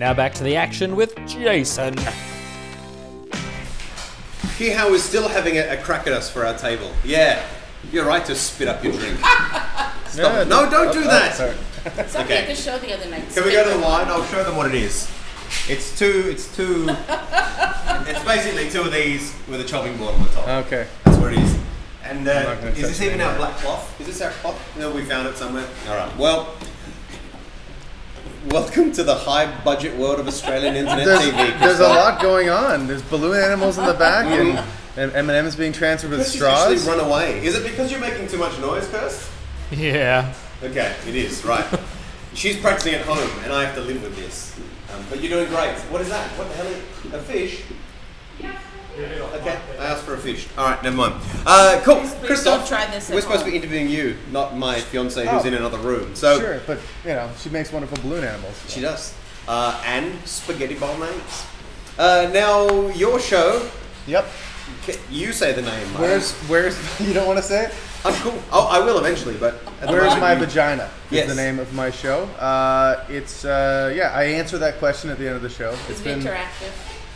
Now back to the action with Jason. Hear how we're still having a crack at us for our table. Yeah, you're right to spit up your drink. Stop it. No, don't do that. Somebody at the show the other night. Can we go to the line? I'll show them what it is. It's basically two of these with a chopping board on the top. Okay. That's what it is. And is this even our black cloth? Is this our cloth? No, we found it somewhere. All right. Well, welcome to the high budget world of Australian internet TV. There's a lot going on. There's balloon animals in the back and M&M's being transferred with straws. Actually run away. Is it because you're making too much noise, Kirst? Yeah. Okay, it is, right. She's practicing at home and I have to live with this. But you're doing great. What is that? What the hell is it? A fish? Okay, I asked for a fish. Alright, never mind. Cool. Please Christophe, don't try this at we're supposed to home. be interviewing you, not my fiance who's in another room. So Sure, but you know, she makes wonderful balloon animals. she does. And spaghetti bolognese. Now, your show, Yep. you say the name. Where's you don't want to say it? I'm cool. Oh, I will eventually, but at the Where's moment My you- Vagina is Yes. the name of my show. It's I answer that question at the end of the show. Is it interactive?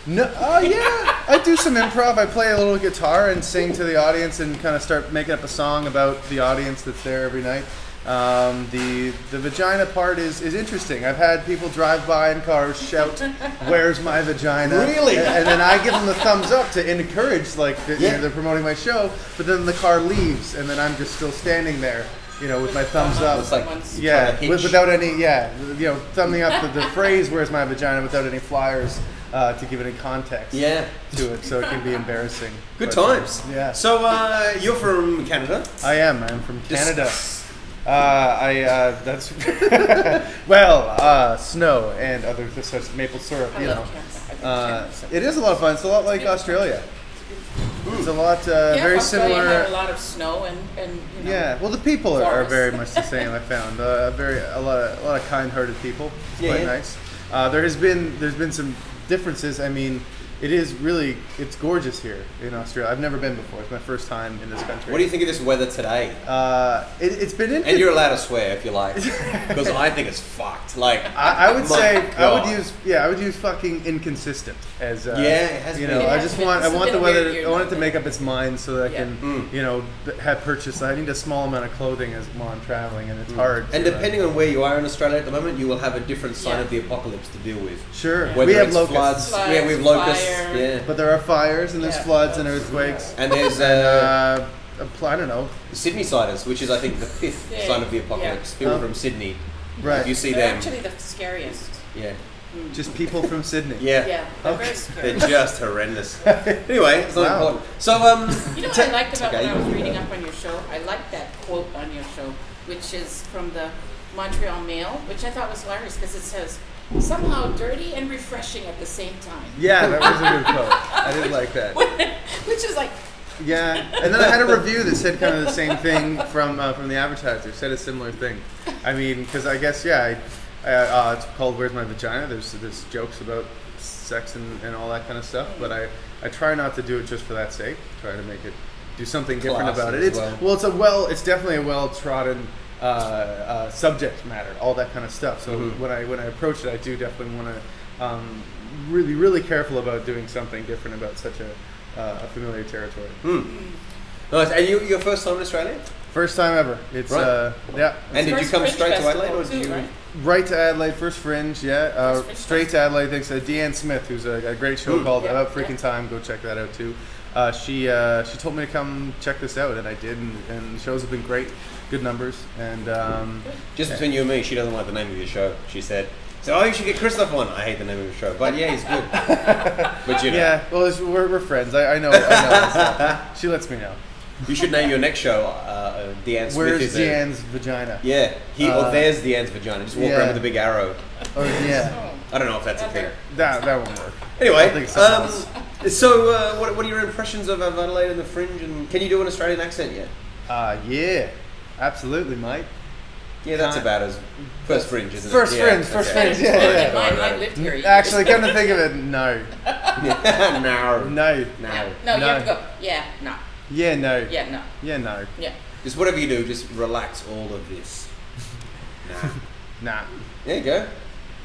No, yeah, I do some improv. I play a little guitar and sing to the audience and kind of start making up a song about the audience that's there every night. The vagina part is interesting. I've had people drive by in cars shout, "Where's my vagina?" Really? And then I give them the thumbs up to encourage, like you know, they're promoting my show. But then the car leaves, and then I'm just still standing there, you know, with my thumbs up. It's like Yeah, hitch. without any, you know, thumbing up the phrase "Where's my vagina" without any flyers to give it any context to it, so it can be embarrassing. Good But, times. Yeah. So, you're from Canada? I'm from Canada. That's snow and other such maple syrup. I You love know, Canada. it is a lot of fun. It's a lot like Australia. It's a lot very Australia similar. had a lot of snow and you know. Yeah, well, the people are Forest. very much the same. I found a lot of kind-hearted people. It's Yeah, quite yeah. nice. There's been some differences. I mean, it's gorgeous here in Australia. I've never been before. It's my first time in this country. What do you think of this weather today? It's been interesting. And you're allowed to swear if you like, because I think it's fucked. Like, I would my say God. I would use fucking inconsistent as Yeah, it has you been. know. It I has just been. want This has the been a weather. weird year, I want it to though. make up its mind so that I Yeah. can you know have purchased. I need a small amount of clothing while I'm traveling, and it's hard. and to, depending on where you are in Australia at the moment, you will have a different sign Yeah. of the apocalypse to deal with. sure, Whether we have it's locusts, floods, yeah, we have locusts, fire. yeah. but there are fires and there's Yeah. floods and earthquakes. And there's I don't know. the Sydney Siders, which is I think the fifth Yeah. sign of the apocalypse. People Oh. from Sydney. Right. If you see They're them, actually the scariest. yeah, Just people from Sydney. yeah, Yeah, they're Okay. very scary. they're just horrendous. Anyway, it's not Wow. important. So You know what I liked about okay, when I was you- reading up on your show? I liked that quote on your show, which is from the Montreal Mail, which I thought was hilarious because it says, somehow dirty and refreshing at the same time. Yeah, that was a good quote. I did like that. Which is like, Yeah, and then I had a review that said kind of the same thing from the advertiser. Said a similar thing. I mean, because I guess it's called "Where's My Vagina." There's jokes about sex and all that kind of stuff, but I try not to do it just for that sake. Try to make it do something different Classy about it. as It's it's definitely a well trodden subject matter, all that kind of stuff. So when I approach it, I do definitely want to really careful about doing something different about such a familiar territory. Nice. And your first time in Australia? First time ever. It's Right. yeah. And did you First come Fringe straight to Festival Adelaide, or too, did you? right? Right to Adelaide, first Fringe, yeah. First Fringe Straight to Adelaide, thanks to Deanne Smith, who's a great show called Yeah, About Freaking yeah. Time. Go check that out too. She told me to come check this out, and I did, and the shows have been great, good numbers, and Just between you and me, she doesn't like the name of your show. She said, "So you should get Christophe on." I hate the name of your show, but yeah, he's good. But you know, yeah. Well, we're friends. I know. So she lets me know. you should name your next show Deanne Smith. Where's is there. Deanne's vagina? Yeah, or there's Deanne's vagina. Just walk yeah. around with a big arrow. Or yeah, I don't know if that's a thing. that won't work. Anyway, I think something else. so what are your impressions of Adelaide and the Fringe? And can you do an Australian accent yet? Yeah, absolutely, mate. Yeah, that's about as first Fringe, isn't it? First Yeah, Fringe, first okay. Fringe, yeah. mine, I lived here. Actually, come to think of it, no. No. No. No, you have to go, yeah, no, Yeah, no. yeah, no, Yeah, no. yeah. Just whatever you do, just relax all of this. Nah. Nah. There you go.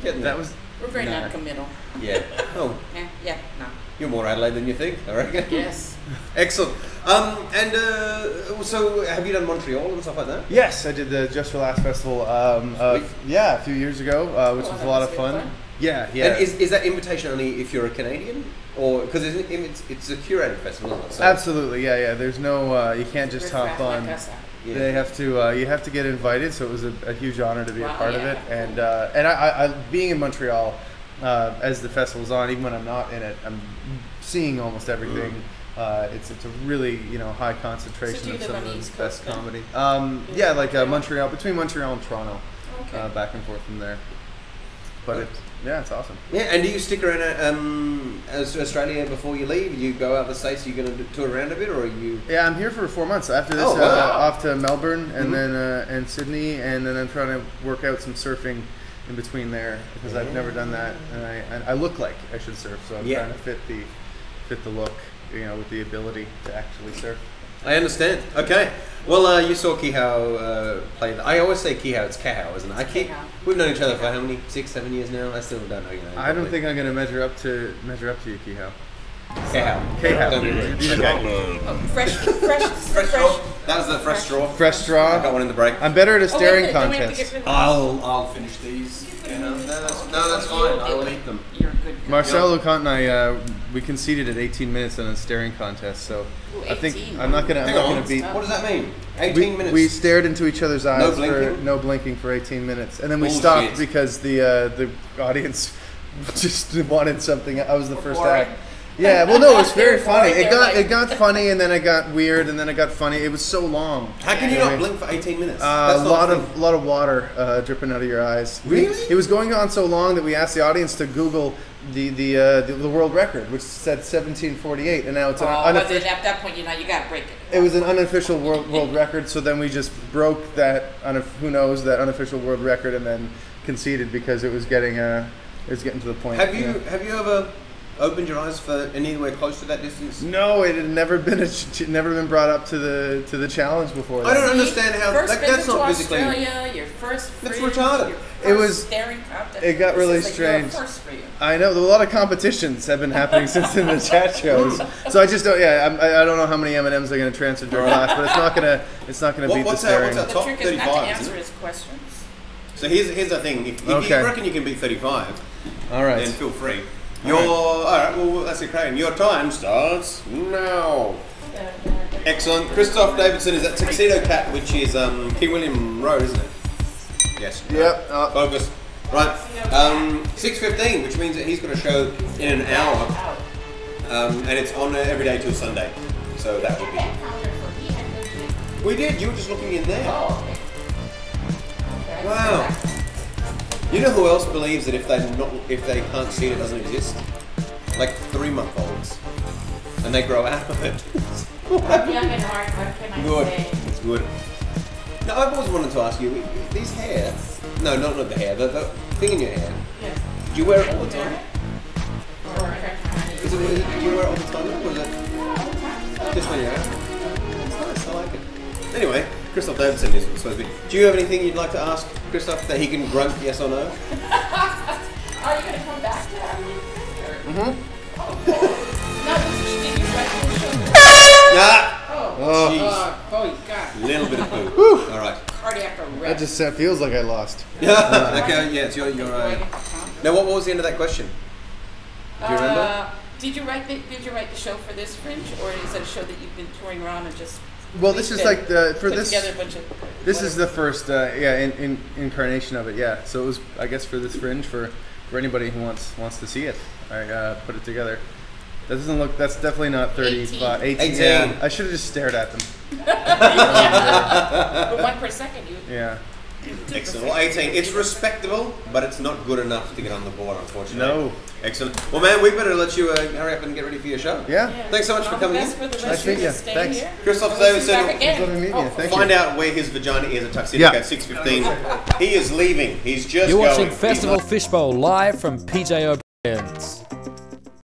Getting there. That was We're very non-committal. Yeah. Oh, Yeah, no. you're more Adelaide than you think, I reckon. Yes. Excellent. So have you done Montreal and stuff like that? Yes, I did the Just for Laughs festival. A few years ago, which was a lot of fun. Yeah. And is that invitation only if you're a Canadian, or because it's a curated festival, isn't it? So Absolutely, yeah. There's no, you can't just hop on. Yeah. They have to, you have to get invited. So it was a huge honor to be a part of it. And I being in Montreal, as the festival's on, even when I'm not in it, I'm seeing almost everything. It's a really high concentration of some of the best comedy. Montreal, between Montreal and Toronto, back and forth from there. But it's awesome. Yeah, and do you stick around Australia before you leave? You go out the States, you're going to tour around a bit, or are you? Yeah, I'm here for 4 months. After this, off to Melbourne and then and Sydney, and then I'm trying to work out some surfing in between there because I've never done that, and I look like I should surf, so I'm trying to fit the look, with the ability to actually surf. I understand. Okay. Well, you saw Kihao play. I always say Kihao. It's Kahao, isn't it? We've known each other for how many? 6, 7 years now. I still don't know your name. I don't think I'm going to measure up to you, Kihao. Kahao. Don't be rude. Fresh straw. That was the fresh straw. Fresh straw. I got one in the break. I'm better at a staring contest. I'll finish these. No, that's fine. I will eat them. You're good. Marcel Lecomte and I, we conceded at 18 minutes in a staring contest, so I think I'm not gonna beat. What does that mean? 18 minutes. We stared into each other's eyes No for blinking for 18 minutes, and then we stopped because the audience just wanted something. I was the first act. Yeah, well, no, it was very funny. It got funny, and then it got weird, and then it got funny. It was so long. How can you not blink for 18 minutes? A lot of water dripping out of your eyes. Really? It was going on so long that we asked the audience to Google the world record, which said 1748, and now it's unofficial. At that point, you got to break it. It was an unofficial world record, so then we just broke that that unofficial world record, and then conceded because it was getting to the point. Have you ever opened your eyes for anywhere close to that distance? No, it had never been brought up to the challenge before. I don't understand how that's not to physically. Australia, your first That's fringe, retarded. Your It was. staring contest. It got really strange. I know a lot of competitions have been happening since in the chat shows. So I just don't. Yeah, I don't know how many M&Ms are going to transfer during class, but it's not gonna beat the staring. What's our The top? trick 35. is not to answer his questions. So here's the thing. If you reckon you can beat 35, all right, then feel free. All right. Well, that's great. Your time starts now. Excellent. Christophe Davidson is at Tuxedo Cat, which is King William Road, isn't it? Yes. Yep. Focus. Right. 6:15, which means that he's got a show in an hour, and it's on every day till Sunday. So that would be. We did. You were just looking in there. Wow. You know who else believes that if they can't see it, it doesn't exist? Like 3-month-olds, and they grow out of it. I'm young and hard. What can I Good. say? It's good. Now I've always wanted to ask you, these hair. No, not the hair. The thing in your hair. Yes. Do you wear it all the time? Or Do you wear it all the time, or is it just when you're out? It's nice. I like it. Anyway, Christophe Davidson is supposed to be. Do you have anything you'd like to ask Christophe that he can grunt yes or no? Are you going to come back to that? Oh, God. Little bit of poo. All right. Cardiac arrest. That just feels like I lost. Okay, yeah, it's your Now, what was the end of that question? Do you remember? Did you write the show for this Fringe, or is it a show that you've been touring around and just? Well, this is like put together a bunch of. This is the first incarnation of it. Yeah, so it was I guess for this Fringe for anybody who wants to see it. I put it together. That doesn't look. That's definitely not 35. 18. Yeah, I should have just stared at them. But 1 per second, you. Yeah. Excellent. Well, 18. It's respectable, but it's not good enough to get on the board, unfortunately. No. Excellent. Well, man, we better let you hurry up and get ready for your show. Yeah. Thanks so much for coming in. Nice to meet you. Thanks. Christophe Davidson. Thank Find you. out where his vagina is at Tuxedo at 6:15. He is leaving. He's just You're going. watching Festival Fishbowl live from PJ O'Brien's.